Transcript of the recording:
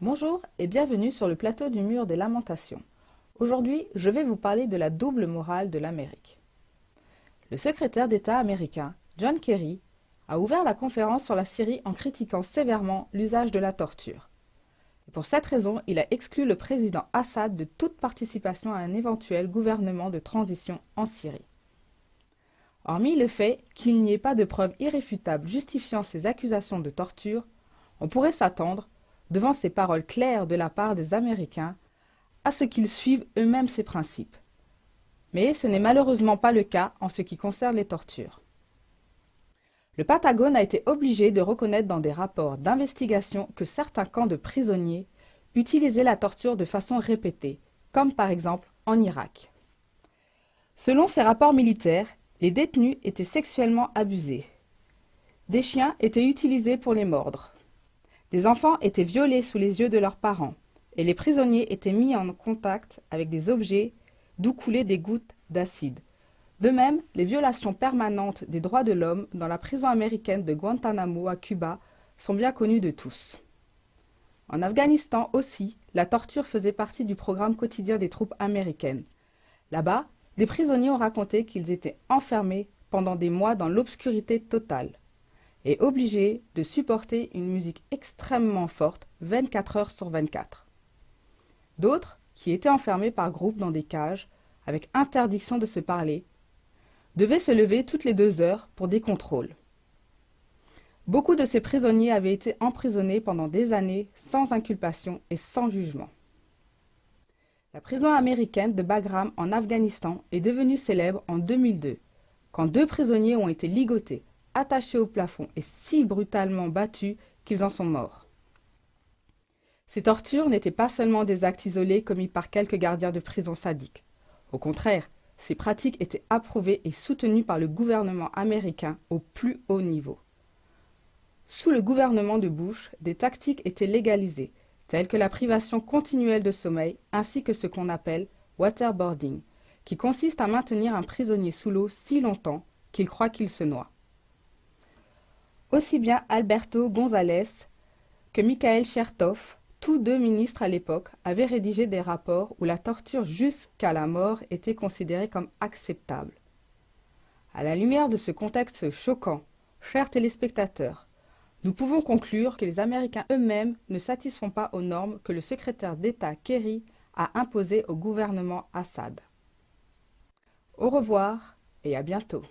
Bonjour et bienvenue sur le plateau du mur des lamentations. Aujourd'hui, je vais vous parler de la double morale de l'Amérique. Le secrétaire d'État américain, John Kerry, a ouvert la conférence sur la Syrie en critiquant sévèrement l'usage de la torture. Et pour cette raison, il a exclu le président Assad de toute participation à un éventuel gouvernement de transition en Syrie. Hormis le fait qu'il n'y ait pas de preuves irréfutables justifiant ces accusations de torture, on pourrait s'attendre, devant ces paroles claires de la part des Américains, à ce qu'ils suivent eux-mêmes ces principes. Mais ce n'est malheureusement pas le cas en ce qui concerne les tortures. Le Pentagone a été obligé de reconnaître dans des rapports d'investigation que certains camps de prisonniers utilisaient la torture de façon répétée, comme par exemple en Irak. Selon ces rapports militaires, les détenus étaient sexuellement abusés. Des chiens étaient utilisés pour les mordre. Des enfants étaient violés sous les yeux de leurs parents, et les prisonniers étaient mis en contact avec des objets d'où coulaient des gouttes d'acide. De même, les violations permanentes des droits de l'homme dans la prison américaine de Guantanamo à Cuba sont bien connues de tous. En Afghanistan aussi, la torture faisait partie du programme quotidien des troupes américaines. Là-bas, des prisonniers ont raconté qu'ils étaient enfermés pendant des mois dans l'obscurité totale et obligés de supporter une musique extrêmement forte 24 heures sur 24. D'autres, qui étaient enfermés par groupes dans des cages, avec interdiction de se parler, devaient se lever toutes les 2 heures pour des contrôles. Beaucoup de ces prisonniers avaient été emprisonnés pendant des années sans inculpation et sans jugement. La prison américaine de Bagram en Afghanistan est devenue célèbre en 2002, quand 2 prisonniers ont été ligotés, attachés au plafond et si brutalement battus qu'ils en sont morts. Ces tortures n'étaient pas seulement des actes isolés commis par quelques gardiens de prison sadiques. Au contraire, ces pratiques étaient approuvées et soutenues par le gouvernement américain au plus haut niveau. Sous le gouvernement de Bush, des tactiques étaient légalisées, telles que la privation continuelle de sommeil ainsi que ce qu'on appelle waterboarding, qui consiste à maintenir un prisonnier sous l'eau si longtemps qu'il croit qu'il se noie. Aussi bien Alberto González que Mikhail Chertoff, tous 2 ministres à l'époque, avaient rédigé des rapports où la torture jusqu'à la mort était considérée comme acceptable. À la lumière de ce contexte choquant, chers téléspectateurs, nous pouvons conclure que les Américains eux-mêmes ne satisfont pas aux normes que le secrétaire d'État Kerry a imposées au gouvernement Assad. Au revoir et à bientôt.